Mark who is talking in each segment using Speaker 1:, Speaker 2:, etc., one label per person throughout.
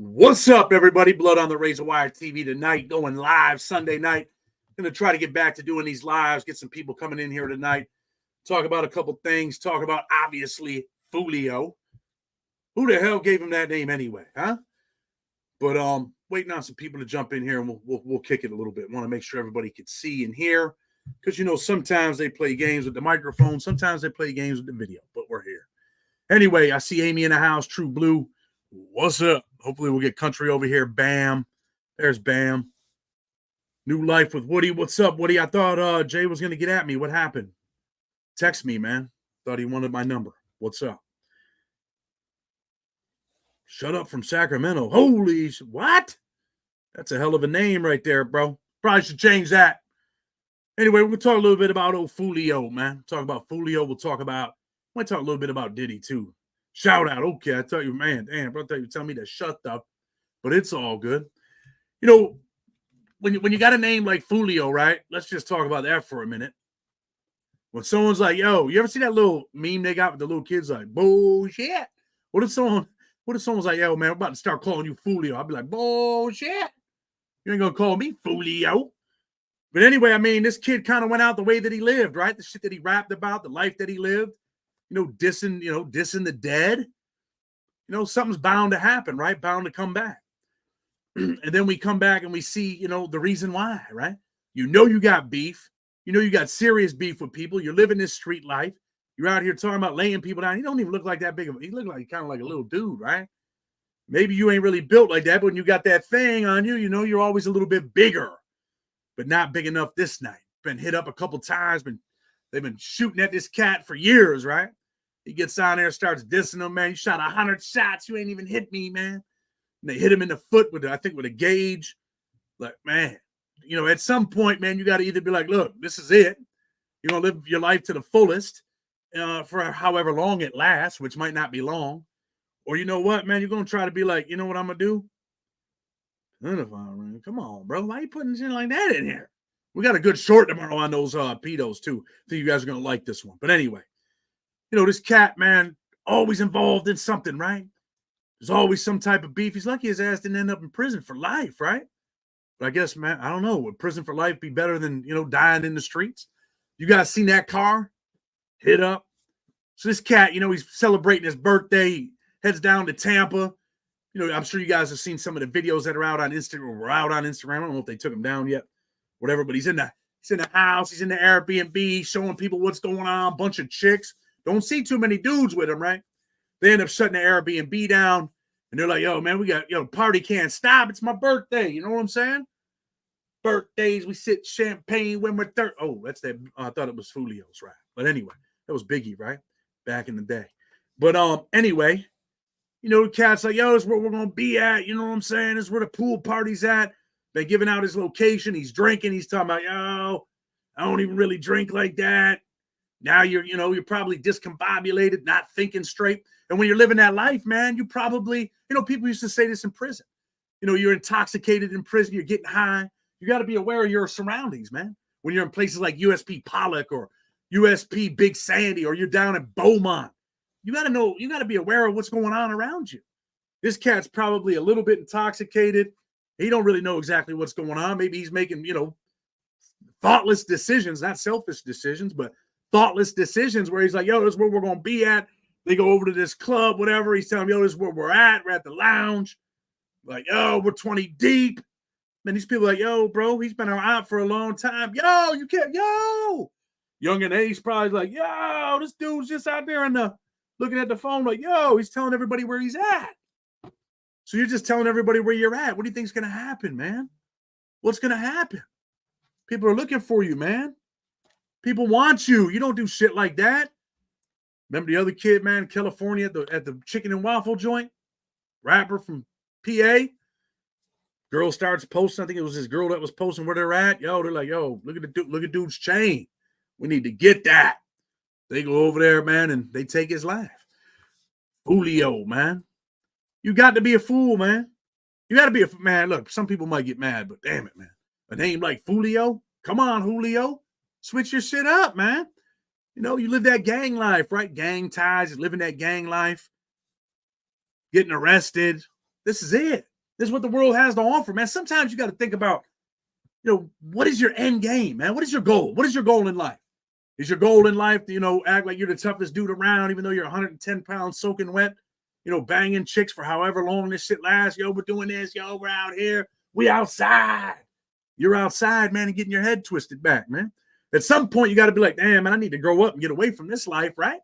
Speaker 1: What's up, everybody? Blood on the Razor Wire TV tonight, going live Sunday night. Going to try to get back to doing these lives, get some people coming in here tonight, talk about a couple things, talk about, obviously, Foolio. Who the hell gave him that name anyway, huh? But waiting on some people to jump in here, and we'll kick it a little bit. Want to make sure everybody can see and hear, because, you know, sometimes they play games with the microphone, sometimes they play games with the video, but we're here. Anyway, I see Amy in the house, True Blue. What's up? Hopefully we'll get country over here. Bam. There's Bam. New life with Woody. What's up, Woody? I thought Jay was going to get at me. What happened? Text me, man. Thought he wanted my number. What's up? Shut up from Sacramento. Holy what? That's a hell of a name right there, bro. Probably should change that. Anyway, we'll talk a little bit about old Foolio, man. Talk about Foolio. Might talk a little bit about Diddy, too. Shout out. Okay, I tell you, man, damn, bro, I thought you were telling me to shut up, but it's all good. You know, when you got a name like Foolio, right? Let's just talk about that for a minute. When someone's like, yo, you ever see that little meme they got with the little kids like, bullshit? What if someone's like, yo, man, I'm about to start calling you Foolio? I'd be like, bullshit. You ain't gonna call me Foolio. But anyway, I mean, this kid kind of went out the way that he lived, right? The shit that he rapped about, the life that he lived. Dissing the dead. Something's bound to happen, right? Bound to come back. And then we come back and we see, the reason why, right? You got beef. You got serious beef with people. You're living this street life. You're out here talking about laying people down. He don't even look like that big of he look like kind of like a little dude, right? Maybe you ain't really built like that, but when you got that thing on you, you're always a little bit bigger, but not big enough this night. Been hit up a couple times, they've been shooting at this cat for years, right? He gets down there, starts dissing him, man. You shot 100 shots. You ain't even hit me, man. And they hit him in the foot with a gauge. Like, man, at some point, man, you got to either be like, look, this is it. You're going to live your life to the fullest for however long it lasts, which might not be long. Or you know what, man, you're going to try to be like, you know what I'm going to do? Come on, bro. Why are you putting shit like that in here? We got a good short tomorrow on those pedos, too. I think you guys are going to like this one. But anyway. This cat, man, always involved in something, right? There's always some type of beef. He's lucky his ass didn't end up in prison for life, right? But I guess, man, I don't know. Would prison for life be better than, dying in the streets? You guys seen that car hit up? So this cat, he's celebrating his birthday. He heads down to Tampa. I'm sure you guys have seen some of the videos that are out on Instagram. I don't know if they took him down yet, whatever, but he's in the house. He's in the Airbnb showing people what's going on. Bunch of chicks. Don't see too many dudes with them, right? They end up shutting the Airbnb down, and they're like, yo, man, we got, party can't stop. It's my birthday. You know what I'm saying? Birthdays, we sip champagne when we're Oh, that's that. I thought it was Foolio's, right? But anyway, that was Biggie, right? Back in the day. But anyway, the cat's like, yo, this is where we're going to be at. You know what I'm saying? This is where the pool party's at. They're giving out his location. He's drinking. He's talking about, yo, I don't even really drink like that. Now you're probably discombobulated, not thinking straight. And when you're living that life, man, you probably, people used to say this in prison. You're intoxicated in prison, you're getting high. You got to be aware of your surroundings, man. When you're in places like USP Pollock or USP Big Sandy, or you're down at Beaumont, you got to be aware of what's going on around you. This cat's probably a little bit intoxicated. He don't really know exactly what's going on. Maybe he's making, thoughtless decisions, not selfish decisions, but thoughtless decisions where he's like, yo, this is where we're going to be at. They go over to this club, whatever. He's telling me, yo, this is where we're at. We're at the lounge. Like, yo, we're 20 deep. Man, these people are like, yo, bro, he's been out for a long time. Yo, you can't, yo. Young and Ace probably like, yo, this dude's just out there looking at the phone like, yo, he's telling everybody where he's at. So you're just telling everybody where you're at. What do you think's going to happen, man? What's going to happen? People are looking for you, man. People want you. You don't do shit like that. Remember the other kid, man, in California at the chicken and waffle joint? Rapper from PA. Girl starts posting. I think it was this girl that was posting where they're at. Yo, they're like, yo, look at dude's chain. We need to get that. They go over there, man, and they take his life. Foolio, man. You got to be a fool, man. You got to be man. Look, some people might get mad, but damn it, man. A name like Foolio? Come on, Julio. Switch your shit up, man. You live that gang life, right? Gang ties, living that gang life, getting arrested. This is it. This is what the world has to offer, man. Sometimes you got to think about, what is your end game, man? What is your goal? What is your goal in life? Is your goal in life to, act like you're the toughest dude around, even though you're 110 pounds soaking wet, banging chicks for however long this shit lasts? Yo, we're doing this. Yo, we're out here. We outside. You're outside, man, and getting your head twisted back, man. At some point, you got to be like, damn, man, I need to grow up and get away from this life, right?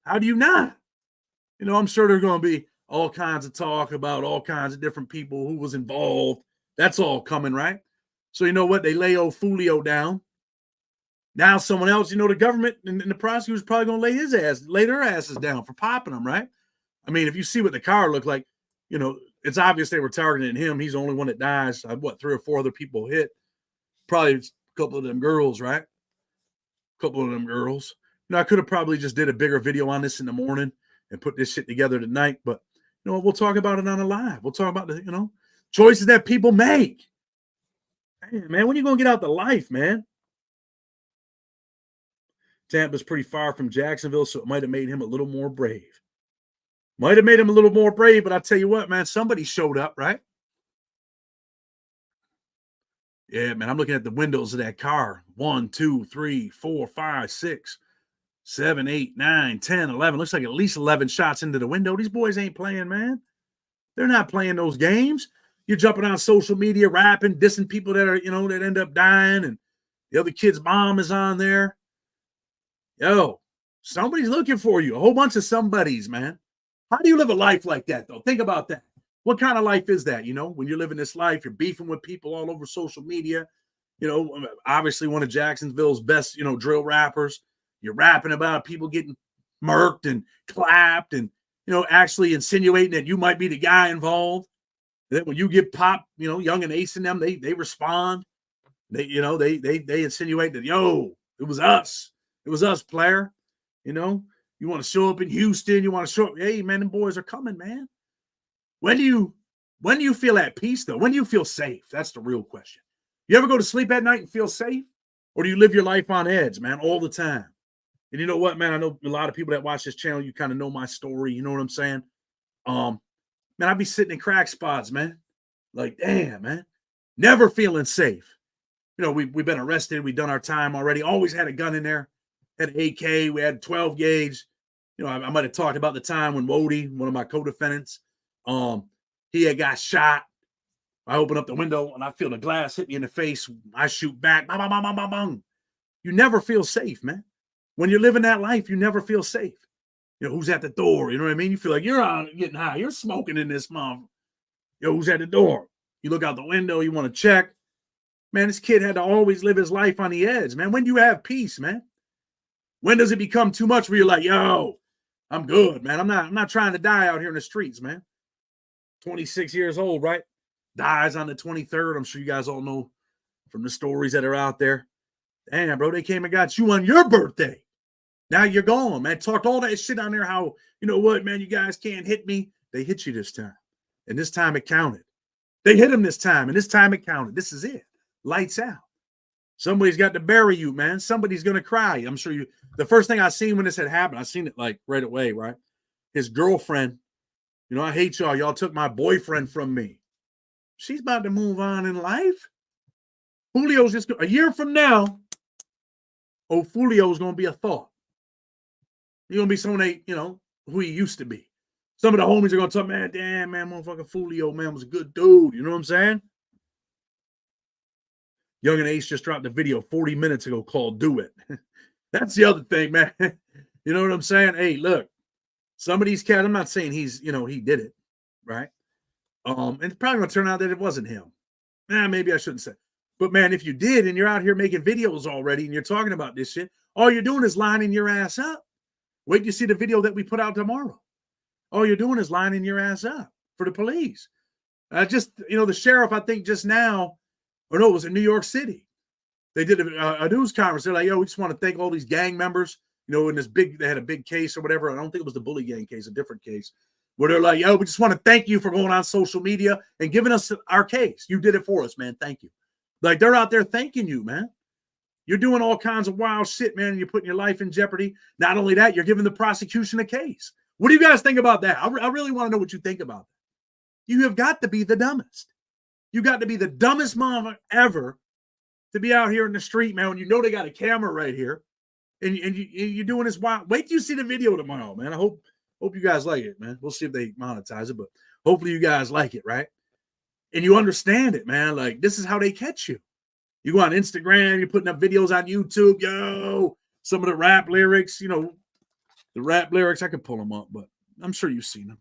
Speaker 1: How do you not? I'm sure there's going to be all kinds of talk about all kinds of different people who was involved. That's all coming, right? So you know what? They lay old Foolio down. Now someone else, the government and the prosecutor's probably going to lay their asses down for popping them, right? I mean, if you see what the car looked like, it's obvious they were targeting him. He's the only one that dies. 3 or 4 other people hit. Probably a couple of them girls, right? A couple of them girls. I could have probably just did a bigger video on this in the morning and put this shit together tonight, but we'll talk about it on the live. We'll talk about the, choices that people make. Hey, man, when are you going to get out the life, man? Tampa's pretty far from Jacksonville, so it might have made him a little more brave. Might have made him a little more brave, but I'll tell you what, man, somebody showed up, right? Yeah, man, I'm looking at the windows of that car. 1, 2, 3, 4, 5, 6, 7, 8, 9, 10, 11. Looks like at least 11 shots into the window. These boys ain't playing, man. They're not playing those games. You're jumping on social media, rapping, dissing people that are, that end up dying, and the other kid's mom is on there. Yo, somebody's looking for you. A whole bunch of somebodies, man. How do you live a life like that, though? Think about that. What kind of life is that? When you're living this life, you're beefing with people all over social media. Obviously one of Jacksonville's best, drill rappers. You're rapping about people getting murked and clapped and, actually insinuating that you might be the guy involved. That when you get popped, Young and Ace and them, they respond. They insinuate that, yo, it was us. It was us, player. You want to show up in Houston. You want to show up. Hey, man, them boys are coming, man. When do you feel at peace, though? When do you feel safe? That's the real question. You ever go to sleep at night and feel safe? Or do you live your life on edge, man, all the time? And you know what, man? I know a lot of people that watch this channel, you kind of know my story. You know what I'm saying? Man, I'd be sitting in crack spots, man. Like, damn, man. Never feeling safe. We've been arrested. We've done our time already. Always had a gun in there. Had an AK. We had 12 gauge. I might have talked about the time when Wody, one of my co-defendants, he had got shot. I open up the window and I feel the glass hit me in the face. I shoot back. Bang, bang, bang, bang, bang, bang. You never feel safe, man. When you're living that life, you never feel safe. Who's at the door? You know what I mean? You feel like you're out getting high. You're smoking in this mom. Who's at the door? You look out the window. You want to check. Man, this kid had to always live his life on the edge, man. When do you have peace, man? When does it become too much where you're like, yo, I'm good, man. I'm not trying to die out here in the streets, man. 26 years old, right? Dies on the 23rd. I'm sure you guys all know from the stories that are out there. Damn, bro, they came and got you on your birthday. Now you're gone, man. Talked all that shit on there, how, you know what, man, you guys can't hit me. They hit you this time. And this time it counted. They hit him this time, and this time it counted. This is it. Lights out. Somebody's got to bury you, man. Somebody's going to cry. I'm sure you. The first thing I seen when this had happened, I seen it like right away, right? His girlfriend, I hate y'all. Y'all took my boyfriend from me. She's about to move on in life. Foolio's just a year from now. Oh, Foolio is going to be a thought. He's going to be someone who he used to be. Some of the homies are going to talk, man, damn, man, motherfucking Foolio, man, was a good dude. You know what I'm saying? Young and Ace just dropped a video 40 minutes ago called Do It. That's the other thing, man. You know what I'm saying? Hey, look, some of these cats, I'm not saying he did it, right? And it's probably going to turn out that it wasn't him. Maybe I shouldn't say. But, man, if you did and you're out here making videos already and you're talking about this shit, all you're doing is lining your ass up. Wait till you see the video that we put out tomorrow. All you're doing is lining your ass up for the police. The sheriff, I think just now, or no, it was in New York City. They did a news conference. They're like, yo, we just want to thank all these gang members, in they had a big case or whatever. I don't think it was the bully gang case, a different case, where they're like, yo, we just want to thank you for going on social media and giving us our case. You did it for us, man. Thank you. Like, they're out there thanking you, man. You're doing all kinds of wild shit, man, and you're putting your life in jeopardy. Not only that, you're giving the prosecution a case. What do you guys think about that? I really want to know what you think about that. You have got to be the dumbest. You got to be the dumbest mama ever to be out here in the street, man, when you know they got a camera right here and you're doing this wild. Wait till you see the video tomorrow, man. I hope you guys like it, man. We'll see if they monetize it, but hopefully you guys like it, right? And you understand it, man. Like, this is how they catch you. You go on Instagram, you're putting up videos on YouTube, yo, some of the rap lyrics, you know, the rap lyrics, I could pull them up, but I'm sure you've seen them.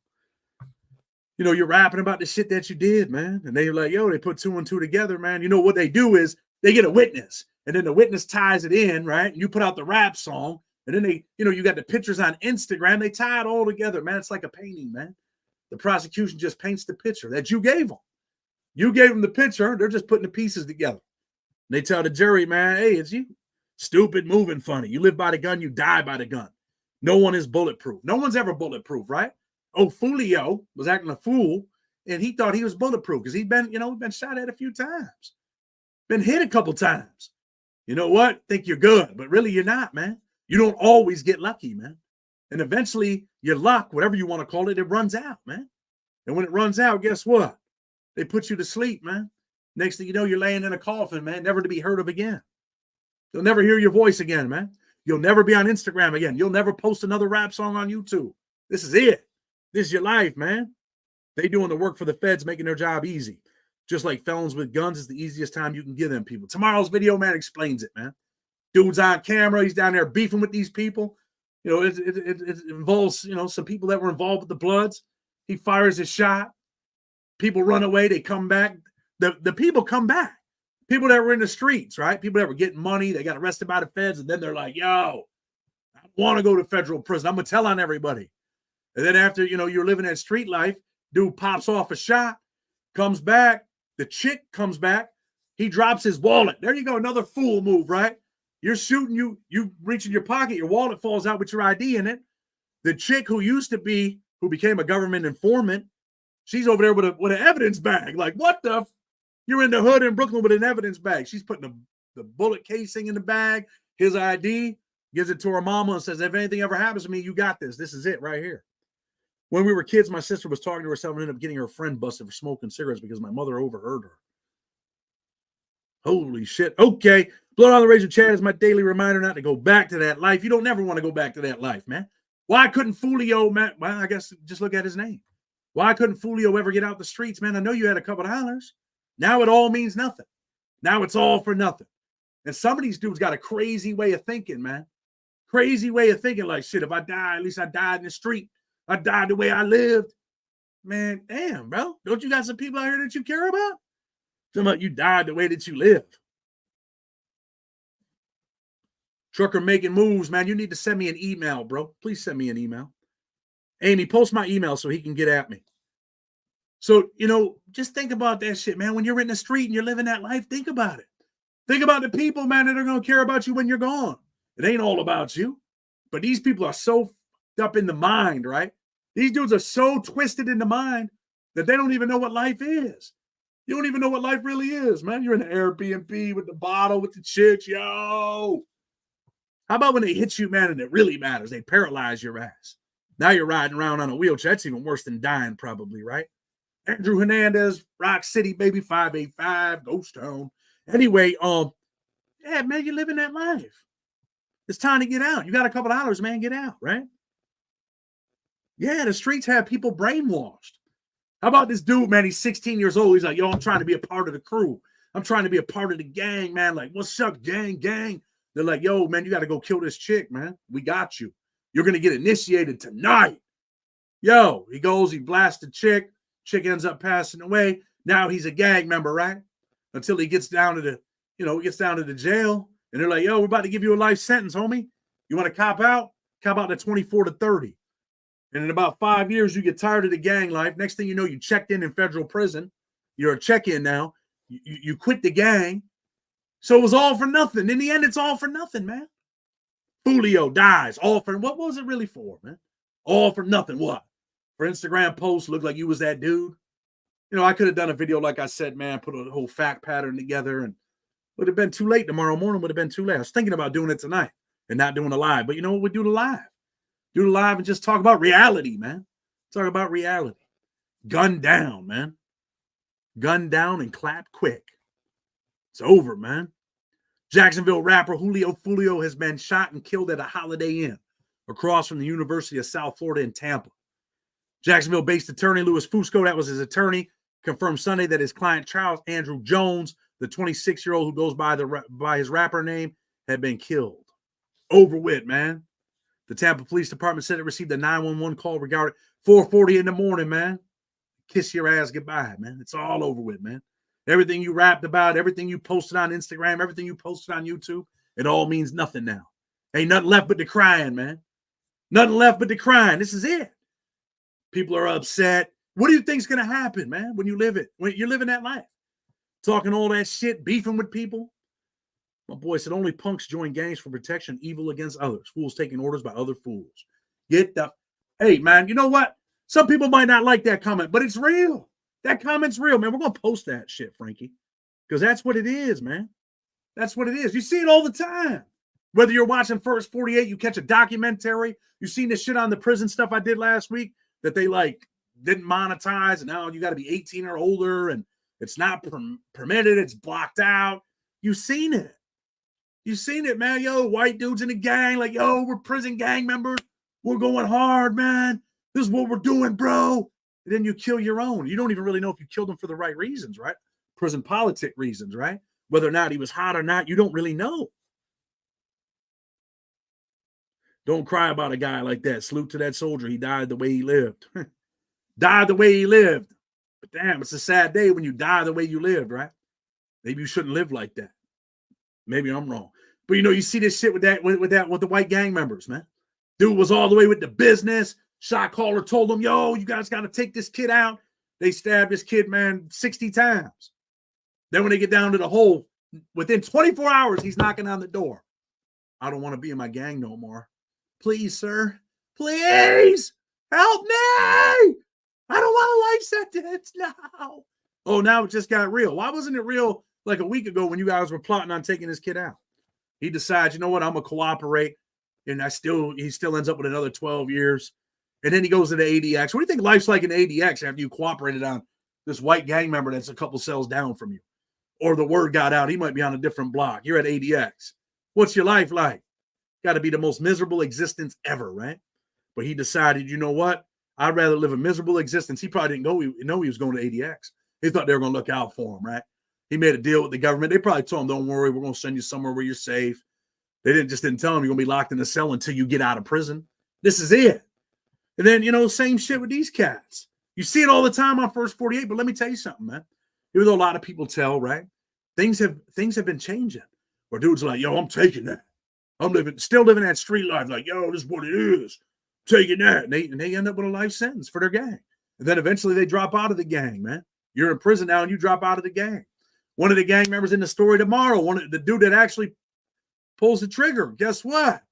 Speaker 1: You know, you're rapping about the shit that you did, man. And they're like, yo, they put 2 and 2 together, man. You know what they do is they get a witness, and then the witness ties it in, right? And you put out the rap song, and then they, you know, you got the pictures on Instagram. They tie it all together, man. It's like a painting, man. The prosecution just paints the picture that you gave them. You gave them the picture. They're just putting the pieces together. And they tell the jury, man, hey, it's you. Stupid, moving funny. You live by the gun, you die by the gun. No one is bulletproof. No one's ever bulletproof, right? Oh, Foolio was acting a fool, and he thought he was bulletproof because he'd been, you know, been shot at a few times. Been hit a couple times. You know what? Think you're good, but really you're not, man. You don't always get lucky, man. And eventually your luck, whatever you want to call it, it runs out, man. And when it runs out, guess what? They put you to sleep, man. Next thing you know, you're laying in a coffin, man, never to be heard of again. You'll never hear your voice again, man. You'll never be on Instagram again. You'll never post another rap song on YouTube. This is it. This is your life, man. They doing the work for the feds, making their job easy. Just like felons with guns is the easiest time you can give them people. Tomorrow's video, man, explains it, man. Dude's on camera. He's down there beefing with these people. You know, it involves, you know, some people that were involved with the Bloods. He fires his shot. People run away. They come back. The people come back. People that were in the streets, right? People that were getting money. They got arrested by the feds. And then they're like, yo, I want to go to federal prison. I'm going to tell on everybody. And then after, you know, you're living that street life, dude pops off a shot, comes back. The chick comes back. He drops his wallet. There you go. Another fool move, right? You're shooting, you reach in your pocket, your wallet falls out with your ID in it. The chick who became a government informant, she's over there with an evidence bag. Like, what the? You're in the hood in Brooklyn with an evidence bag. She's putting the bullet casing in the bag, his ID, gives it to her mama and says, if anything ever happens to me, you got this. This is it right here. When we were kids, my sister was talking to herself and ended up getting her friend busted for smoking cigarettes because my mother overheard her. Holy shit. Okay. Blood on the Razor chat is my daily reminder not to go back to that life. You don't never want to go back to that life, man. Why couldn't Foolio, man? Well, I guess just look at his name. Why couldn't Foolio ever get out the streets, man? I know you had a couple of dollars. Now it all means nothing. Now it's all for nothing. And some of these dudes got a crazy way of thinking, man. Crazy way of thinking, like, shit, if I die, at least I died in the street. I died the way I lived. Man, damn, bro. Don't you got some people out here that you care about? Talking about you died the way that you live. Trucker making moves, man. You need to send me an email, bro. Please send me an email. Amy, post my email so he can get at me. So, you know, just think about that shit, man. When you're in the street and you're living that life, think about it. Think about the people, man, that are going to care about you when you're gone. It ain't all about you. But these people are so up in the mind, right? These dudes are so twisted in the mind that they don't even know what life is. You don't even know what life really is, man. You're in the Airbnb with the bottle, with the chicks, yo. How about when they hit you, man, and it really matters? They paralyze your ass. Now you're riding around on a wheelchair. That's even worse than dying, probably, right? Andrew Hernandez, Rock City, baby, 585, Ghost Town. Anyway, yeah, man, you're living that life. It's time to get out. You got a couple dollars, man, get out, right? Yeah, the streets have people brainwashed. How about this dude, man? He's 16 years old. He's like, yo, I'm trying to be a part of the crew. I'm trying to be a part of the gang, man. Like, what's up, gang? They're like, yo, man, you got to go kill this chick, man. We got you. You're going to get initiated tonight. Yo, he goes, he blasts the chick. Chick ends up passing away. Now he's a gang member, right? Until he gets down to the jail. And they're like, yo, we're about to give you a life sentence, homie. You want to cop out? Cop out to 24 to 30. And in about 5 years, you get tired of the gang life. Next thing you know, you checked in federal prison. You're a check-in now. You quit the gang. So it was all for nothing. In the end, it's all for nothing, man. Foolio dies. All for what was it really for, man? All for nothing. What? For Instagram posts, look like you was that dude. You know, I could have done a video, like I said, man, put a whole fact pattern together, and would have been too late tomorrow morning. Would have been too late. I was thinking about doing it tonight and not doing a live. But you know what? We do the live. Do the live and just talk about reality, man. Talk about reality. Gunned down, man. Gunned down and clapped quick. It's over, man. Jacksonville rapper Foolio has been shot and killed at a Holiday Inn across from the University of South Florida in Tampa. Jacksonville-based attorney Louis Fusco, that was his attorney, confirmed Sunday that his client Charles Andrew Jones, the 26-year-old who goes by his rapper name, had been killed. Over with, man. The Tampa Police Department said it received a 911 call regarding 4:40 in the morning, man. Kiss your ass goodbye, man. It's all over with, man. Everything you rapped about, everything you posted on Instagram, everything you posted on YouTube, it all means nothing now. Ain't nothing left but the crying, man. Nothing left but the crying. This is it. People are upset. What do you think's going to happen, man, when you live it? When you're living that life? Talking all that shit, beefing with people? My boy said only punks join gangs for protection, evil against others. Fools taking orders by other fools. Hey, man, you know what? Some people might not like that comment, but it's real. That comment's real, man. We're going to post that shit, Frankie, because that's what it is, man. That's what it is. You see it all the time. Whether you're watching First 48, you catch a documentary, you've seen this shit on the prison stuff I did last week that they like didn't monetize, and now you got to be 18 or older, and it's not permitted, it's blocked out. You've seen it. You've seen it, man. Yo, white dudes in the gang, like, yo, we're prison gang members. We're going hard, man. This is what we're doing, bro. And then you kill your own. You don't even really know if you killed him for the right reasons, right? Prison politic reasons, right? Whether or not he was hot or not, you don't really know. Don't cry about a guy like that. Salute to that soldier. He died the way he lived. Died the way he lived. But damn, it's a sad day when you die the way you lived, right? Maybe you shouldn't live like that. Maybe I'm wrong. But you know, you see this shit with the white gang members, man. Dude was all the way with the business. Shot caller told him, yo, you guys got to take this kid out. They stabbed this kid, man, 60 times. Then when they get down to the hole, within 24 hours, he's knocking on the door. I don't want to be in my gang no more. Please, sir. Please help me. I don't want a life sentence now. Oh, now it just got real. Why wasn't it real like a week ago when you guys were plotting on taking this kid out? He decides, you know what, I'm going to cooperate. And he still ends up with another 12 years. And then he goes to the ADX. What do you think life's like in ADX after you cooperated on this white gang member that's a couple cells down from you? Or the word got out, he might be on a different block. You're at ADX. What's your life like? Got to be the most miserable existence ever, right? But he decided, you know what? I'd rather live a miserable existence. He probably didn't know he was going to ADX. He thought they were going to look out for him, right? He made a deal with the government. They probably told him, don't worry, we're going to send you somewhere where you're safe. They didn't tell him you're going to be locked in a cell until you get out of prison. This is it. And then, you know, same shit with these cats. You see it all the time on First 48, but let me tell you something, man. Even though a lot of people tell, right? Things have been changing. Where dudes are like, yo, I'm taking that. I'm still living that street life. Like, yo, this is what it is. Taking that. And they end up with a life sentence for their gang. And then eventually they drop out of the gang, man. You're in prison now and you drop out of the gang. One of the gang members in the story tomorrow, the dude that actually pulls the trigger, guess what?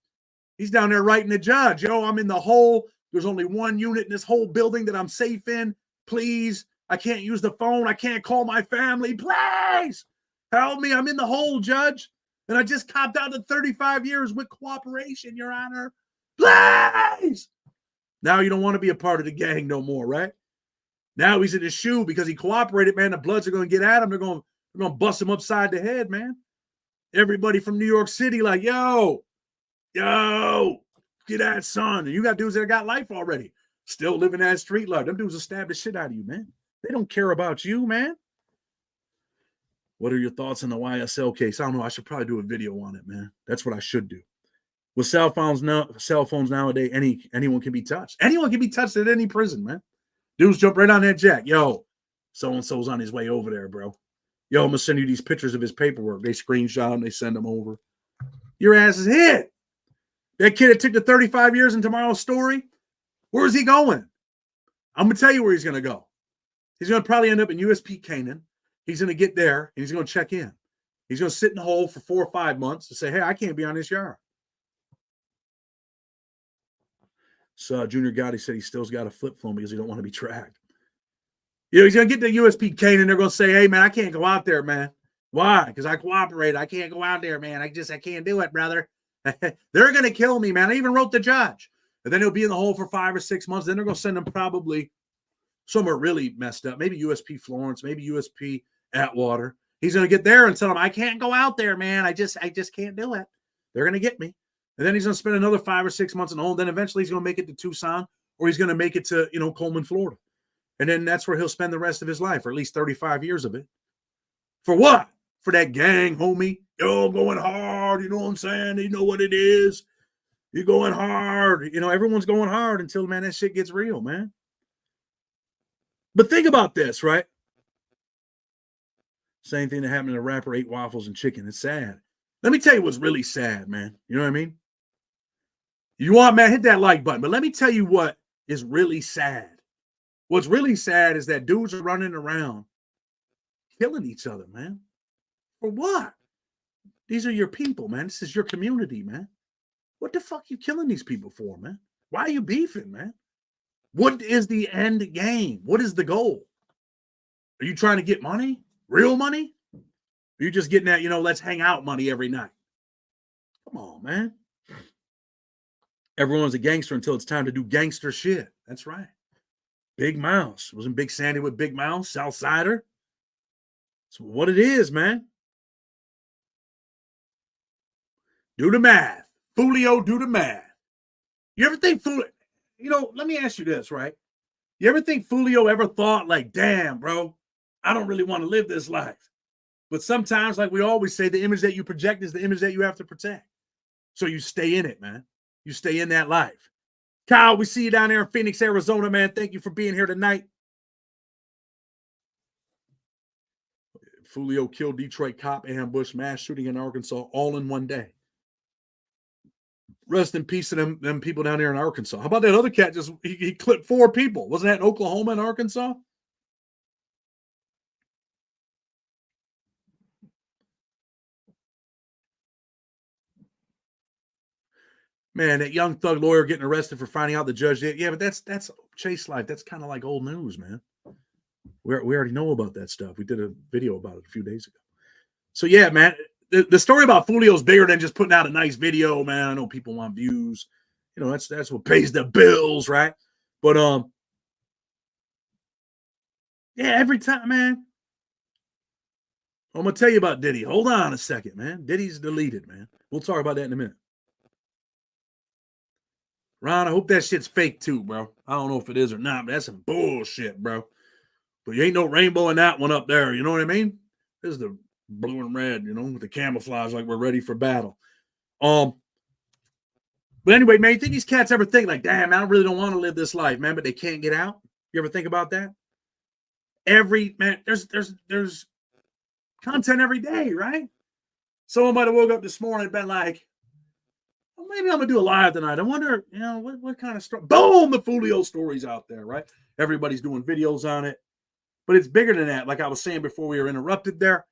Speaker 1: He's down there writing the judge. Yo, I'm in the hole. There's only one unit in this whole building that I'm safe in. Please, I can't use the phone. I can't call my family. Please help me. I'm in the hole, Judge. And I just copped out to 35 years with cooperation, Your Honor. Please. Now you don't want to be a part of the gang no more, right? Now he's in his shoe because he cooperated, man. The Bloods are going to get at him. They're going to bust him upside the head, man. Everybody from New York City like, yo, get that son. And you got dudes that got life already. Still living that street life. Them dudes will stab the shit out of you, man. They don't care about you, man. What are your thoughts on the YSL case? I don't know. I should probably do a video on it, man. That's what I should do. With cell phones nowadays, anyone can be touched. Anyone can be touched at any prison, man. Dudes jump right on that jack. Yo, so-and-so's on his way over there, bro. Yo, I'm going to send you these pictures of his paperwork. They screenshot them. They send them over. Your ass is hit. That kid that took the 35 years in tomorrow's story, where's he going? I'm going to tell you where he's going to go. He's going to probably end up in USP Canaan. He's going to get there, and he's going to check in. He's going to sit in the hole for 4 or 5 months and say, hey, I can't be on this yard. So Junior Gotti said he still's got a flip phone because he don't want to be tracked. You know, he's going to get to USP Canaan. They're going to say, hey, man, I can't go out there, man. Why? Because I cooperated. I can't go out there, man. I can't do it, brother. They're going to kill me, man. I even wrote the judge. And then he'll be in the hole for 5 or 6 months. Then they're going to send him probably somewhere really messed up. Maybe USP Florence, maybe USP Atwater. He's going to get there and tell them, I can't go out there, man. I just can't do it. They're going to get me. And then he's going to spend another 5 or 6 months in home. Then eventually he's going to make it to Tucson, or he's going to make it to, Coleman, Florida. And then that's where he'll spend the rest of his life, or at least 35 years of it. For what? For that gang, homie. Yo, I'm going hard. You know what I'm saying? You know what it is. You're going hard. Everyone's going hard until, man, that shit gets real, man. But think about this, right? Same thing that happened to a rapper ate waffles and chicken. It's sad. Let me tell you what's really sad, man. You know what I mean? You want, man, hit that like button. But let me tell you what is really sad. What's really sad is that dudes are running around killing each other, man. For what? These are your people, man. This is your community, man. What the fuck you killing these people for, man? Why are you beefing, man? What is the end game? What is the goal? Are you trying to get money? Real money? Are you just getting that, let's hang out money every night? Come on, man. Everyone's a gangster until it's time to do gangster shit. That's right. Big Mouse. Wasn't Big Sandy with Big Mouse? Southsider? That's what it is, man. Do the math. Foolio, do the math. You ever think Foolio, let me ask you this, right? You ever think Foolio ever thought like, damn, bro, I don't really want to live this life. But sometimes, like we always say, the image that you project is the image that you have to protect. So you stay in it, man. You stay in that life. Kyle, we see you down there in Phoenix, Arizona, man. Thank you for being here tonight. Foolio killed Detroit cop, ambush, mass shooting in Arkansas all in one day. Rest in peace to them people down there in Arkansas. How about that other cat? He clipped 4 people. Wasn't that in Oklahoma and Arkansas? Man, that young thug lawyer getting arrested for finding out the judge did. Yeah, but that's Chase life. That's kind of like old news, man. We already know about that stuff. We did a video about it a few days ago. So yeah, man, the story about Foolio is bigger than just putting out a nice video, man. I know people want views. That's what pays the bills, right? But yeah, every time, man. I'm gonna tell you about Diddy. Hold on a second, man. Diddy's deleted, man. We'll talk about that in a minute. Ron, I hope that shit's fake too, bro. I don't know if it is or not, but that's some bullshit, bro. But you ain't no rainbow in that one up there. You know what I mean? This is the blue and red, with the camouflage, like we're ready for battle. But anyway, man, you think these cats ever think like, damn, I really don't want to live this life, man, but they can't get out? You ever think about that? There's content every day, right? Someone might have woke up this morning and been like, well, maybe I'm gonna do a live tonight. I wonder, what kind of story. Boom, the Foolio stories out there, right? Everybody's doing videos on it. But it's bigger than that. Like I was saying before we were interrupted there.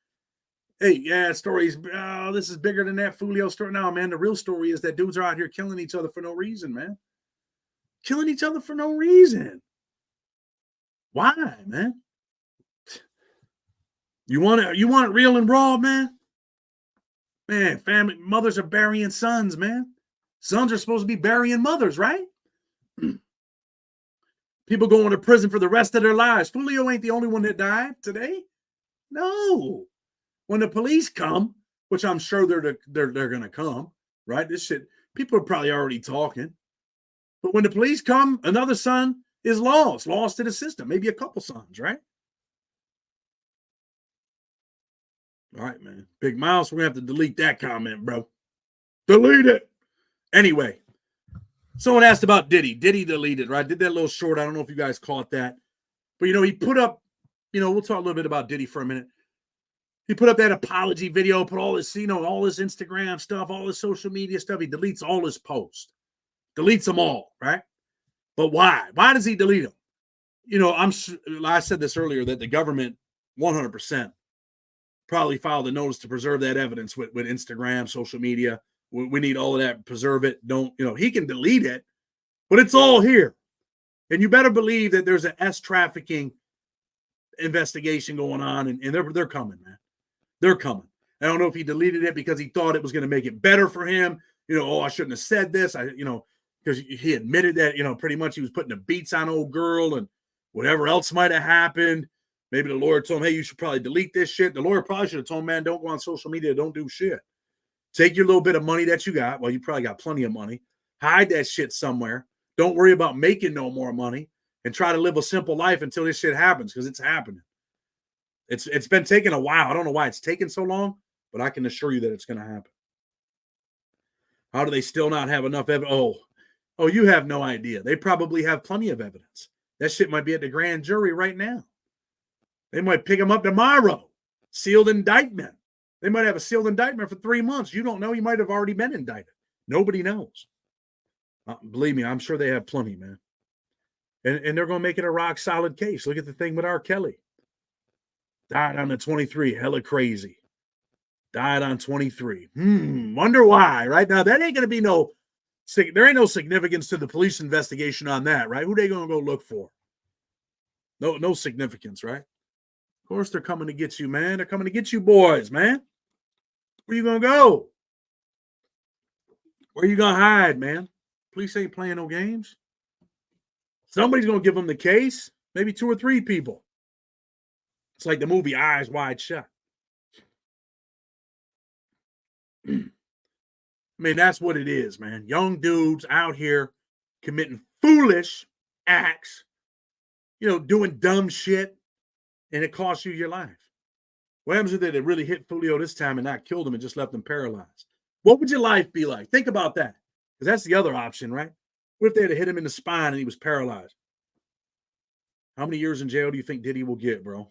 Speaker 1: Hey, yeah, stories. Oh, this is bigger than that Foolio story. No, man, the real story is that dudes are out here killing each other for no reason, man. Killing each other for no reason. Why, man? You want it real and raw, man? Man, family mothers are burying sons, man. Sons are supposed to be burying mothers, right? People going to prison for the rest of their lives. Foolio ain't the only one that died today. No. When the police come, which I'm sure they're going to come, right? This shit, people are probably already talking. But when the police come, another son is lost to the system. Maybe a couple sons, right? All right, man. Big Mouse, we're going to have to delete that comment, bro. Delete it. Anyway, someone asked about Diddy. Diddy deleted, right? Did that little short. I don't know if you guys caught that. But, he put up, we'll talk a little bit about Diddy for a minute. He put up that apology video, put all this, all this Instagram stuff, all this social media stuff. He deletes all his posts. Deletes them all, right? But why? Why does he delete them? I said this earlier that the government 100% probably filed a notice to preserve that evidence with Instagram, social media. We need all of that, preserve it. Don't, he can delete it, but it's all here. And you better believe that there's an S trafficking investigation going on, and they're coming, man. They're coming. I don't know if he deleted it because he thought it was going to make it better for him. I shouldn't have said this. Because he admitted that, pretty much he was putting the beats on old girl and whatever else might have happened. Maybe the lawyer told him, hey, you should probably delete this shit. The lawyer probably should have told him, man, don't go on social media. Don't do shit. Take your little bit of money that you got. Well, you probably got plenty of money. Hide that shit somewhere. Don't worry about making no more money and try to live a simple life until this shit happens, because it's happening. It's been taking a while. I don't know why it's taken so long, but I can assure you that it's going to happen. How do they still not have enough evidence? Oh, you have no idea. They probably have plenty of evidence. That shit might be at the grand jury right now. They might pick them up tomorrow. Sealed indictment. They might have a sealed indictment for 3 months. You don't know. You might have already been indicted. Nobody knows. Believe me, I'm sure they have plenty, man. And they're going to make it a rock solid case. Look at the thing with R. Kelly. Died on the 23. Hella crazy. Died on 23. Wonder why, right? Now, that ain't going to be there ain't no significance to the police investigation on that, right? Who they going to go look for? No significance, right? Of course, they're coming to get you, man. They're coming to get you boys, man. Where you going to go? Where you going to hide, man? Police ain't playing no games. Somebody's going to give them the case. Maybe 2 or 3 people. It's like the movie Eyes Wide Shut. I mean, that's what it is, man. Young dudes out here committing foolish acts, doing dumb shit, and it costs you your life. What happens if they really hit Foolio this time and not killed him and just left him paralyzed? What would your life be like? Think about that, because that's the other option, right? What if they had hit him in the spine and he was paralyzed? How many years in jail do you think Diddy will get, bro?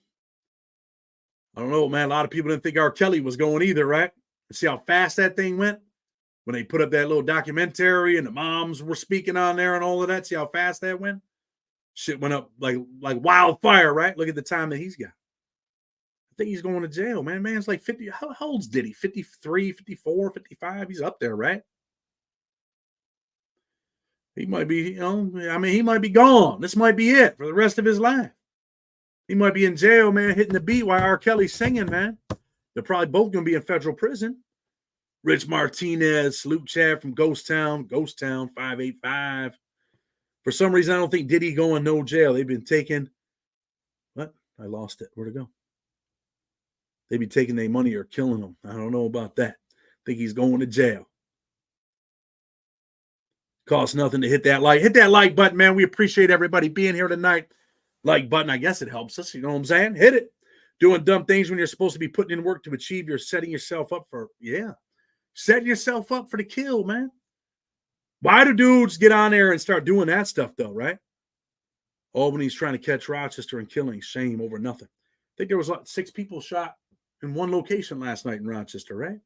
Speaker 1: I don't know, man. A lot of people didn't think R. Kelly was going either, right? See how fast that thing went? When they put up that little documentary and the moms were speaking on there and all of that. See how fast that went? Shit went up like wildfire, right? Look at the time that he's got. I think he's going to jail, man. Man's like 50. How old's Diddy? 53, 54, 55? He's up there, right? He might be, he might be gone. This might be it for the rest of his life. He might be in jail, man, hitting the beat while R. Kelly's singing, man. They're probably both going to be in federal prison. Rich Martinez, salute Chad from Ghost Town 585. For some reason, I don't think Diddy going no jail. They've been taking, what? I lost it. Where'd it go? They be taking their money or killing them. I don't know about that. I think he's going to jail. Costs nothing to hit that like. Hit that like button, man. We appreciate everybody being here tonight. Like button, I guess it helps us. You know what I'm saying? Hit it. Doing dumb things when you're supposed to be putting in work to achieve. You're setting yourself up for, setting yourself up for the kill, man. Why do dudes get on there and start doing that stuff, though, right? Albany's trying to catch Rochester and killing. Shame over nothing. I think there was 6 people shot in one location last night in Rochester, right?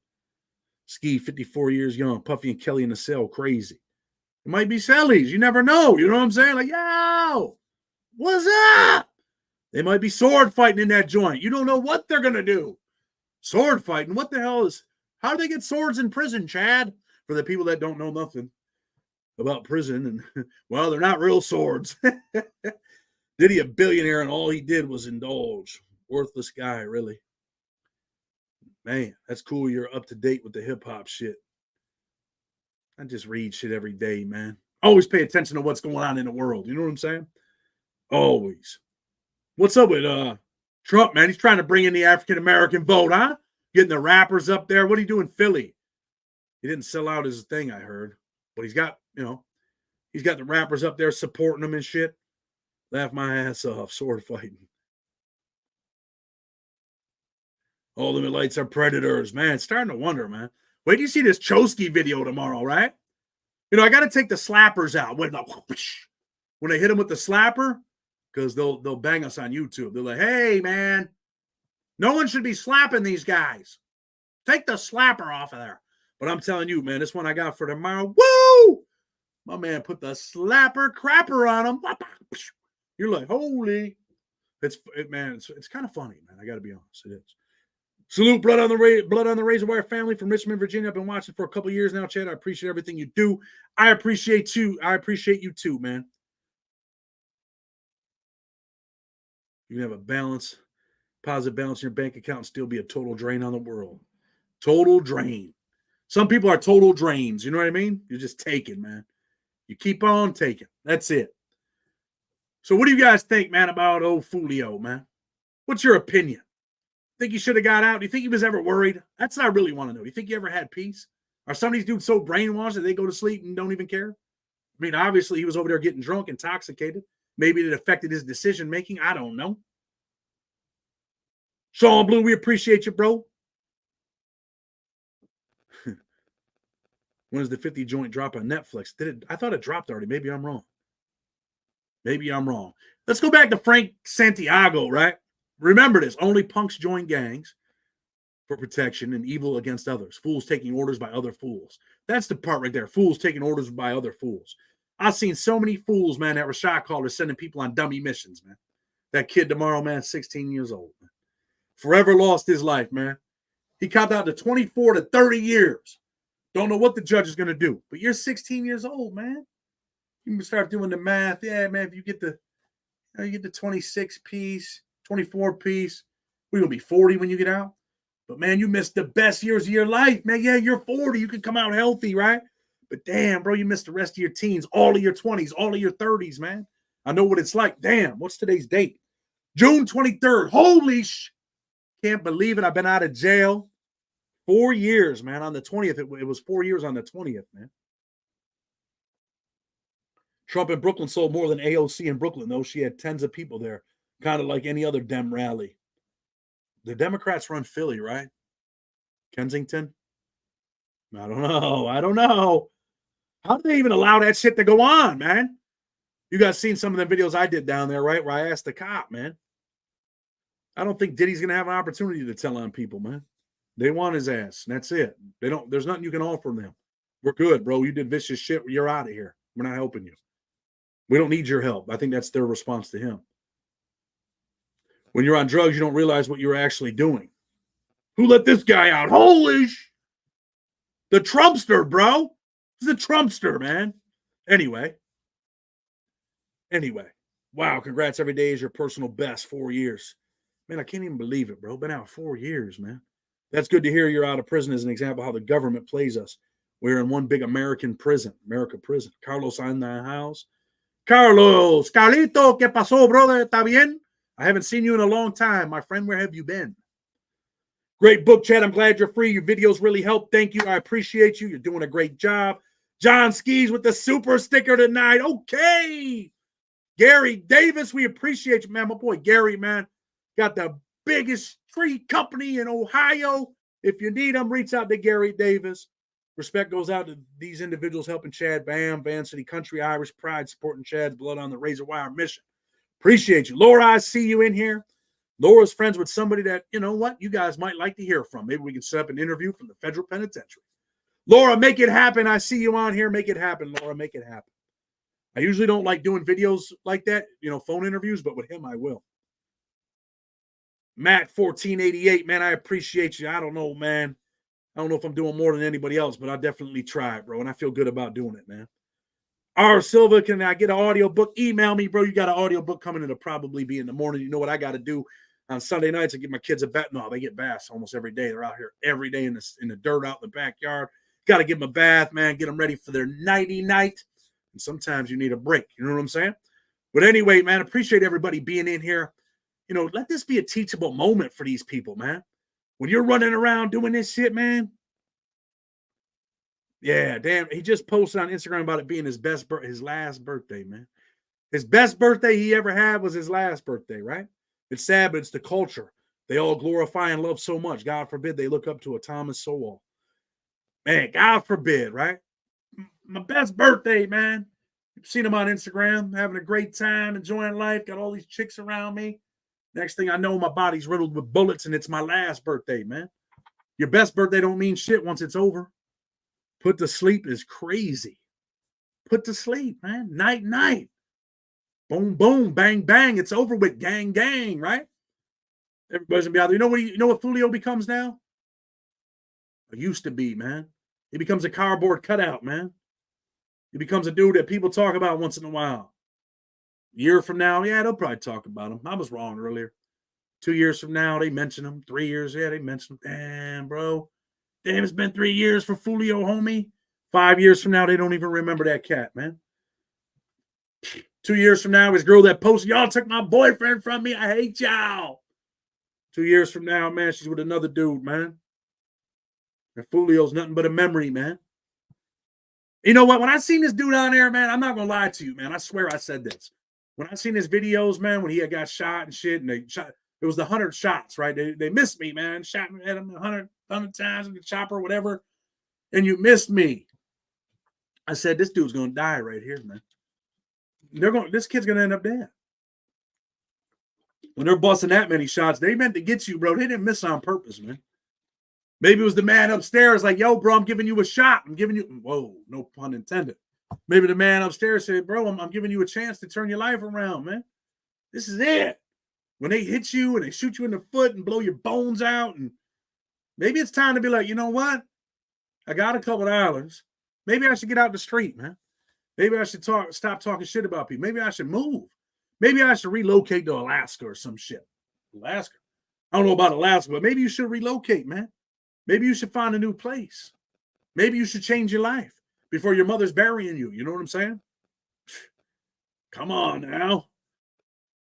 Speaker 1: Ski, 54 years young. Puffy and Kelly in the cell, crazy. It might be Sellies. You never know. You know what I'm saying? Like, yo, what's up? They might be sword fighting in that joint. You don't know what they're going to do. Sword fighting? What the hell is... How do they get swords in prison, Chad? For the people that don't know nothing about prison. And, well, they're not real swords. Diddy a billionaire and all he did was indulge. Worthless guy, really. Man, that's cool. You're up to date with the hip-hop shit. I just read shit every day, man. Always pay attention to what's going on in the world. You know what I'm saying? Always. What's up with Trump, man? He's trying to bring in the African-American vote, huh? Getting the rappers up there. What do you do in Philly? He didn't sell out his thing, I heard. But he's got, he's got the rappers up there supporting him and shit. Laugh my ass off, sword fighting. All the lights are predators, man. It's starting to wonder, man. Wait till you see this Chosky video tomorrow, right? I got to take the slappers out when they hit him with the slapper, because they'll bang us on YouTube. They're like, hey, man, no one should be slapping these guys. Take the slapper off of there. But I'm telling you, man, this one I got for tomorrow. Woo! My man put the slapper crapper on him. You're like, holy. It's kind of funny, man. I got to be honest. It is. Salute Blood on the Razor Wire family from Richmond, Virginia. I've been watching for a couple years now, Chad. I appreciate everything you do. I appreciate you. I appreciate you too, man. You can have a positive balance in your bank account and still be a total drain on the world. Total drain. Some people are total drains. You know what I mean? You're just taking, man. You keep on taking. That's it. So what do you guys think, man, about old Foolio, man? What's your opinion? Think he should have got out? Do you think he was ever worried? That's what I really want to know. Do you think he ever had peace? Are some of these dudes so brainwashed that they go to sleep and don't even care? I mean, obviously he was over there getting drunk, intoxicated. Maybe it affected his decision making. I don't know. Sean Blue, we appreciate you, bro. When does the 50 joint drop on Netflix? Did it? I thought it dropped already. Maybe I'm wrong. Maybe I'm wrong. Let's go back to Frank Santiago, right? Remember this. Only punks join gangs for protection and evil against others. Fools taking orders by other fools. That's the part right there. Fools taking orders by other fools. I've seen so many fools, man, that were shot callers sending people on dummy missions, man. That kid tomorrow, man, 16 years old, man. Forever lost his life, man. He copped out to 24 to 30 years. Don't know what the judge is going to do. But you're 16 years old, man. You can start doing the math. Yeah, man, if you get the 26 piece, 24 piece, we're going to be 40 when you get out. But, man, you missed the best years of your life, man. Yeah, you're 40. You can come out healthy, right? But, damn, bro, you missed the rest of your teens, all of your 20s, all of your 30s, man. I know what it's like. Damn, what's today's date? June 23rd. Holy sh! Can't believe it. I've been out of jail 4 years, man. On the 20th, it was 4 years on the 20th, man. Trump in Brooklyn sold more than AOC in Brooklyn, though. She had tens of people there, kind of like any other Dem rally. The Democrats run Philly, right? Kensington? I don't know. How do they even allow that shit to go on, man? You guys seen some of the videos I did down there, right? Where I asked the cop, man. I don't think Diddy's going to have an opportunity to tell on people, man. They want his ass, and that's it. There's nothing you can offer them. We're good, bro. You did vicious shit. You're out of here. We're not helping you. We don't need your help. I think that's their response to him. When you're on drugs, you don't realize what you're actually doing. Who let this guy out? Holy sh! The Trumpster, bro. He's a Trumpster, man. Anyway. Wow, congrats. Every day is your personal best. 4 years. Man, I can't even believe it, bro. Been out 4 years, man. That's good to hear you're out of prison as an example of how the government plays us. We're in one big American prison. Carlos in the house. Carlos, Carlito, ¿qué pasó, brother? ¿Está bien? I haven't seen you in a long time. My friend, where have you been? Great book chat. I'm glad you're free. Your videos really help. Thank you. I appreciate you. You're doing a great job. John Skis with the super sticker tonight. Okay. Gary Davis, we appreciate you, man. My boy Gary, man, got the biggest tree company in Ohio. If you need them, reach out to Gary Davis. Respect goes out to these individuals helping Chad Bam, Van City Country, Irish Pride, supporting Chad's Blood on the Razor Wire mission. Appreciate you. Laura, I see you in here. Laura's friends with somebody that, you know what, you guys might like to hear from. Maybe we can set up an interview from the federal penitentiary. Laura, make it happen. I see you on here. Make it happen, Laura. Make it happen. I usually don't like doing videos like that, phone interviews, but with him, I will. Matt 1488, man, I appreciate you. I don't know, man. I don't know if I'm doing more than anybody else, but I definitely try, bro, and I feel good about doing it, man. R. Silva, can I get an audio book? Email me, bro. You got an audio book coming. It'll probably be in the morning. You know what I got to do on Sunday nights? I get my kids a bath. No, they get baths almost every day. They're out here every day in the dirt out in the backyard. Got to give them a bath, man. Get them ready for their nighty night. And sometimes you need a break. You know what I'm saying? But anyway, man, appreciate everybody being in here. Let this be a teachable moment for these people, man. When you're running around doing this shit, man. Yeah, damn. He just posted on Instagram about it being his last birthday, man. His best birthday he ever had was his last birthday, right? It's sad, but it's the culture. They all glorify and love so much. God forbid they look up to a Thomas Sowell. Man, God forbid, right? My best birthday, man. You've seen him on Instagram, having a great time, enjoying life, got all these chicks around me. Next thing I know, my body's riddled with bullets, and it's my last birthday, man. Your best birthday don't mean shit once it's over. Put to sleep is crazy. Put to sleep, man. Night, night. Boom, boom, bang, bang. It's over with. Gang, gang, right? Everybody's gonna be out there. You know what Foolio becomes now? It used to be, man. He becomes a cardboard cutout, man. He becomes a dude that people talk about once in a while. A year from now, yeah, they'll probably talk about him. I was wrong earlier. 2 years from now, they mention him. 3 years, yeah, they mention him. Damn, bro. Damn, it's been 3 years for Foolio, homie. 5 years from now, they don't even remember that cat, man. 2 years from now, his girl that posted, y'all took my boyfriend from me. I hate y'all. 2 years from now, man, she's with another dude, man. And Foolio's nothing but a memory, man. You know what? When I seen this dude on there, man, I'm not going to lie to you, man. I swear I said this. When I seen his videos, man, when he had got shot and shit, and they shot, it was the 100 shots, right? They missed me, man. Shot me at him 100 times with the chopper, whatever. And you missed me. I said, this dude's going to die right here, man. This kid's going to end up dead. When they're busting that many shots, they meant to get you, bro. They didn't miss on purpose, man. Maybe it was the man upstairs like, yo, bro, I'm giving you a shot. I'm giving you, whoa, no pun intended. Maybe the man upstairs said, bro, I'm giving you a chance to turn your life around, man. This is it. When they hit you and they shoot you in the foot and blow your bones out, and maybe it's time to be like, you know what? I got a couple of dollars. Maybe I should get out the street, man. Maybe I should stop talking shit about people. Maybe I should move. Maybe I should relocate to Alaska or some shit. Alaska. I don't know about Alaska, but maybe you should relocate, man. Maybe you should find a new place. Maybe you should change your life before your mother's burying you. You know what I'm saying? Come on now.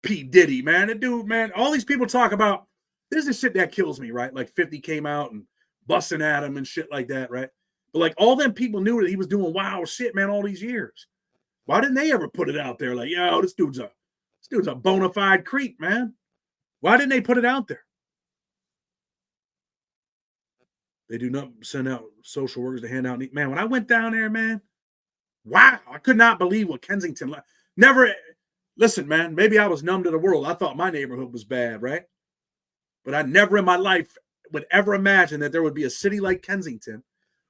Speaker 1: P. Diddy, man. The dude, man. All these people talk about, this is the shit that kills me, right? Like 50 came out and busting at him and shit like that, right? But like all them people knew that he was doing wild shit, man, all these years. Why didn't they ever put it out there? Like, yo, this dude's a bona fide creep, man. Why didn't they put it out there? They do not send out social workers to hand out. Man, when I went down there, man, wow, I could not believe what Kensington. Never, listen, man, maybe I was numb to the world. I thought my neighborhood was bad, right? But I never in my life would ever imagine that there would be a city like Kensington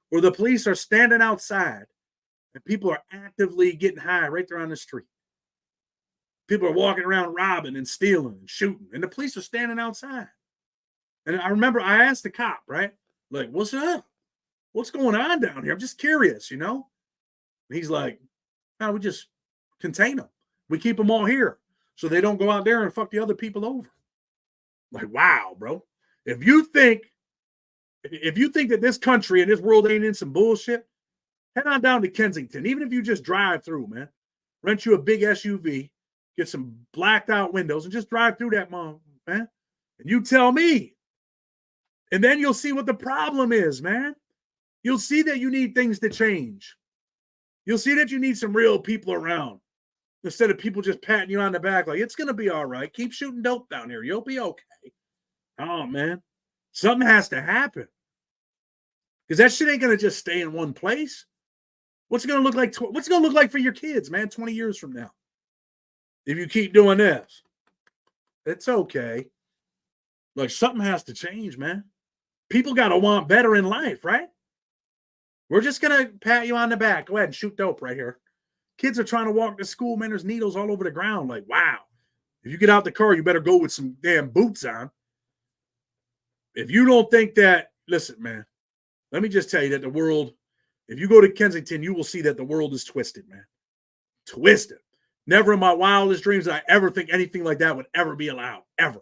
Speaker 1: where the police are standing outside and people are actively getting high right there on the street. People are walking around robbing and stealing and shooting, and the police are standing outside. And I remember I asked the cop, right? Like, what's up? What's going on down here? I'm just curious, you know? And he's like, no, we just contain them. We keep them all here so they don't go out there and fuck the other people over. Like, wow, bro. If you think that this country and this world ain't in some bullshit, head on down to Kensington. Even if you just drive through, man. Rent you a big SUV, get some blacked out windows, and just drive through that mom, man. And you tell me. And then you'll see what the problem is, man. You'll see that you need things to change. You'll see that you need some real people around instead of people just patting you on the back like, it's going to be all right. Keep shooting dope down here. You'll be okay. Oh, man. Something has to happen. Because that shit ain't going to just stay in one place. What's it going to look like? What's it going to look like for your kids, man, 20 years from now? If you keep doing this, it's okay. Like, something has to change, man. People got to want better in life, right? We're just going to pat you on the back. Go ahead and shoot dope right here. Kids are trying to walk to school, man. There's needles all over the ground. Like, wow. If you get out the car, you better go with some damn boots on. If you don't think that, listen, man, let me just tell you that the world, if you go to Kensington, you will see that the world is twisted, man. Twisted. Never in my wildest dreams did I ever think anything like that would ever be allowed, ever.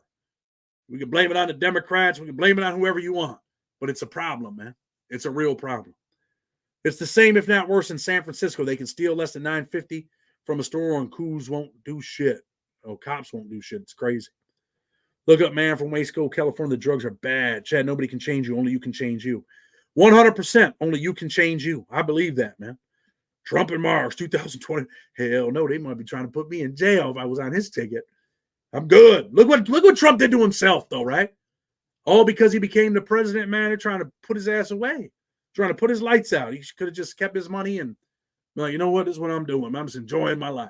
Speaker 1: We can blame it on the Democrats. We can blame it on whoever you want. But it's a problem, man. It's a real problem. It's the same, if not worse, in San Francisco. They can steal less than $9.50 from a store and coos won't do shit. Oh, cops won't do shit. It's crazy. Look up, man, from Waco, California. The drugs are bad. Chad, nobody can change you. Only you can change you. 100%. Only you can change you. I believe that, man. Trump and Mars, 2020. Hell no, they might be trying to put me in jail if I was on his ticket. I'm good. Look what Trump did to himself, though, right? All because he became the president, man. They're trying to put his ass away, trying to put his lights out. He could have just kept his money and be like, you know what? This is what I'm doing. I'm just enjoying my life.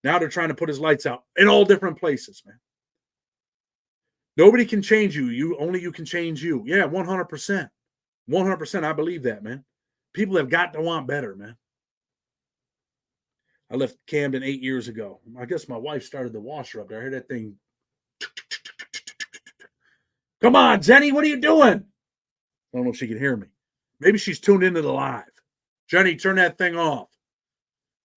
Speaker 1: Now they're trying to put his lights out in all different places, man. Nobody can change you. Only you can change you. Yeah, 100%. 100%. I believe that, man. People have got to want better, man. I left Camden 8 years ago. I guess my wife started the washer up there. I heard that thing. Come on, Jenny, what are you doing? I don't know if she can hear me. Maybe she's tuned into the live. Jenny, turn that thing off.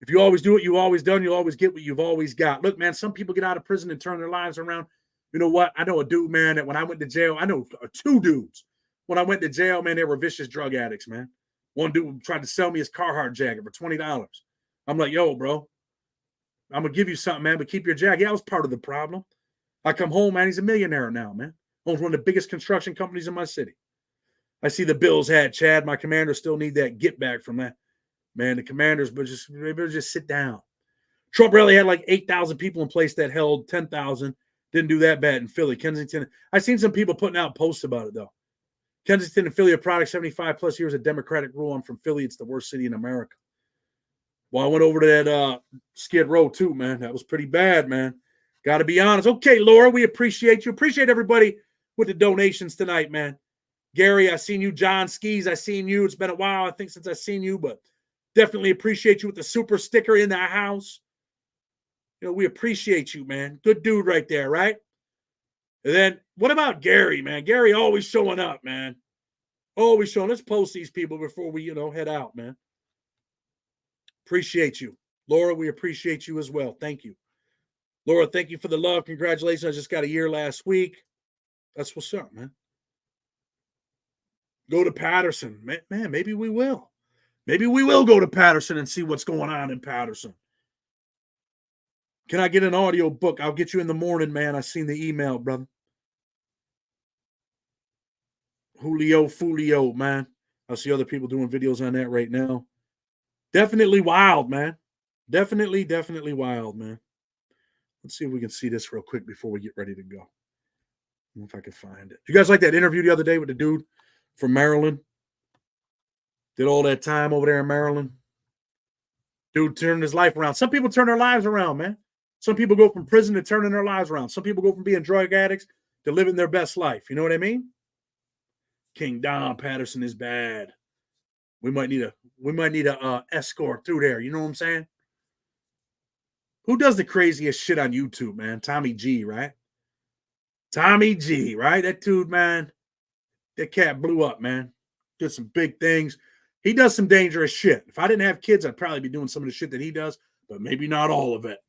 Speaker 1: If you always do what you've always done, you'll always get what you've always got. Look, man, some people get out of prison and turn their lives around. You know what? I know a dude, man, that when I went to jail, I know two dudes. When I went to jail, man, they were vicious drug addicts, man. One dude tried to sell me his Carhartt jacket for $20. I'm like, yo, bro, I'm going to give you something, man, but keep your jacket. Yeah, I was part of the problem. I come home, man, he's a millionaire now, man. Owns one of the biggest construction companies in my city. I see the Bills hat, Chad. My Commanders still need that get back from that. Man, the Commanders, but they better just sit down. Trump rally had like 8,000 people in place that held 10,000. Didn't do that bad in Philly. Kensington, I've seen some people putting out posts about it, though. Kensington and Philly are product 75 plus years of Democratic rule. I'm from Philly. It's the worst city in America. Well, I went over to that Skid Row, too, man. That was pretty bad, man. Got to be honest. Okay, Laura, we appreciate you. Appreciate everybody with the donations tonight, man. Gary, I seen you. John Skis, I seen you. It's been a while, I think, since I seen you, but definitely appreciate you with the super sticker in the house. You know, we appreciate you, man. Good dude right there, right? And then what about Gary, man? Gary always showing up, man. Always showing. Let's post these people before we, head out, man. Appreciate you. Laura, we appreciate you as well. Thank you. Laura, thank you for the love. Congratulations. I just got a year last week. That's what's up, man. Go to Patterson. Man, maybe we will. Maybe we will go to Patterson and see what's going on in Patterson. Can I get an audio book? I'll get you in the morning, man. I seen the email, brother. Foolio, man. I see other people doing videos on that right now. Definitely wild, man. Definitely wild, man. Let's see if we can see this real quick before we get ready to go. If I can find it. You guys like that interview the other day with the dude from Maryland? Did all that time over there in Maryland. Dude turned his life around. Some people turn their lives around, man. Some people go from prison to turning their lives around. Some people go from being drug addicts to living their best life. You know what I mean? King Don Patterson is bad. We might need a escort through there. You know what I'm saying? Who does the craziest shit on YouTube, man? Tommy G, right? Tommy G, right? That dude, man. That cat blew up, man. Did some big things. He does some dangerous shit. If I didn't have kids, I'd probably be doing some of the shit that he does, but maybe not all of it.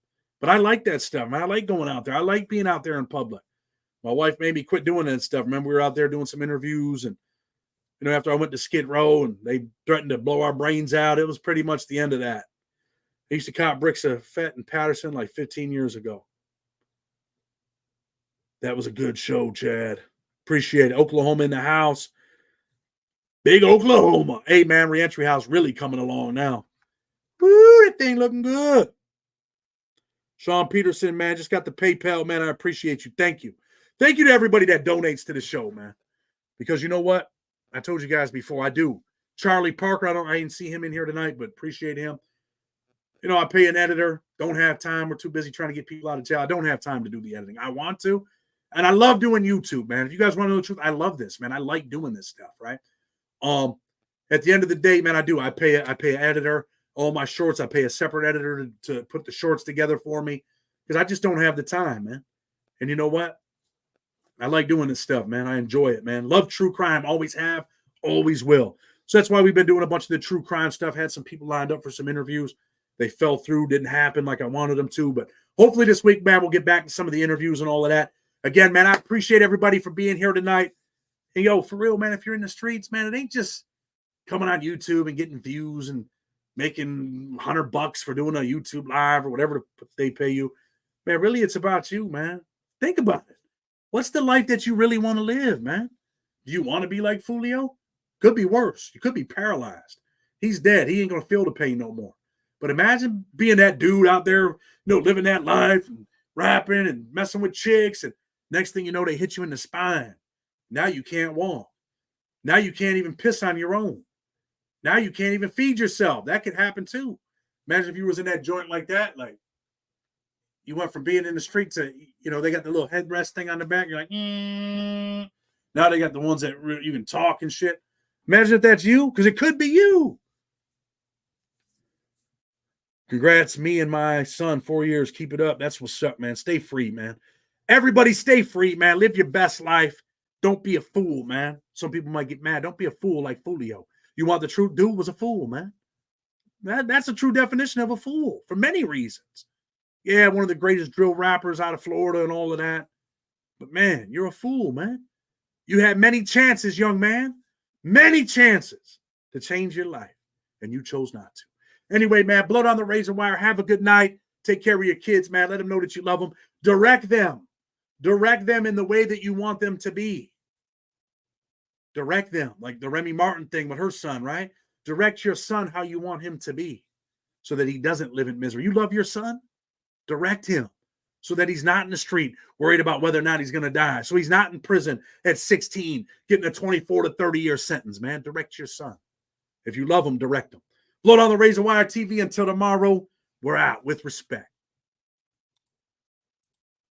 Speaker 1: But I like that stuff, man. I like going out there. I like being out there in public. My wife made me quit doing that stuff. Remember, we were out there doing some interviews, and after I went to Skid Row and they threatened to blow our brains out, it was pretty much the end of that. I used to cop bricks of Fett and Patterson like 15 years ago. That was a good show, Chad. Appreciate it. Oklahoma in the house. Big Oklahoma. Hey, man, Reentry House really coming along now. Woo, that thing looking good. Sean Peterson, man, just got the PayPal, man. I appreciate you. Thank you. Thank you to everybody that donates to the show, man. Because you know what? I told you guys before, I do. Charlie Parker, I didn't see him in here tonight, but appreciate him. I pay an editor. Don't have time. We're too busy trying to get people out of jail. I don't have time to do the editing. I want to. And I love doing YouTube, man. If you guys want to know the truth, I love this, man. I like doing this stuff, right? At the end of the day, man, I do. I pay an editor. All my shorts, I pay a separate editor to put the shorts together for me because I just don't have the time, man. And you know what? I like doing this stuff, man. I enjoy it, man. Love true crime. Always have, always will. So that's why we've been doing a bunch of the true crime stuff. Had some people lined up for some interviews. They fell through, didn't happen like I wanted them to. But hopefully this week, man, we'll get back to some of the interviews and all of that. Again, man, I appreciate everybody for being here tonight. And, for real, man, if you're in the streets, man, it ain't just coming on YouTube and getting views and making $100 for doing a YouTube live or whatever they pay you. Man, really, it's about you, man. Think about it. What's the life that you really want to live, man? Do you want to be like Foolio? Could be worse. You could be paralyzed. He's dead. He ain't going to feel the pain no more. But imagine being that dude out there, living that life and rapping and messing with chicks. And next thing you know, they hit you in the spine. Now you can't walk. Now you can't even piss on your own. Now you can't even feed yourself. That could happen too. Imagine if you was in that joint like that. Like you went from being in the street to, they got the little headrest thing on the back. You're like, Now they got the ones that you can talk and shit. Imagine if that's you, because it could be you. Congrats, me and my son, 4 years. Keep it up. That's what's up, man. Stay free, man. Everybody stay free, man. Live your best life. Don't be a fool, man. Some people might get mad. Don't be a fool like Foolio. You want the truth? Dude was a fool, man. That's a true definition of a fool for many reasons. Yeah, one of the greatest drill rappers out of Florida and all of that. But, man, you're a fool, man. You had many chances, young man. Many chances to change your life, and you chose not to. Anyway, man, blood on the razor wire. Have a good night. Take care of your kids, man. Let them know that you love them. Direct them. Direct them in the way that you want them to be. Direct them, like the Remy Martin thing with her son, right? Direct your son how you want him to be so that he doesn't live in misery. You love your son? Direct him so that he's not in the street worried about whether or not he's going to die. So he's not in prison at 16 getting a 24 to 30-year sentence, man. Direct your son. If you love him, direct him. Blow down the Razor Wire TV. Until tomorrow, we're out with respect.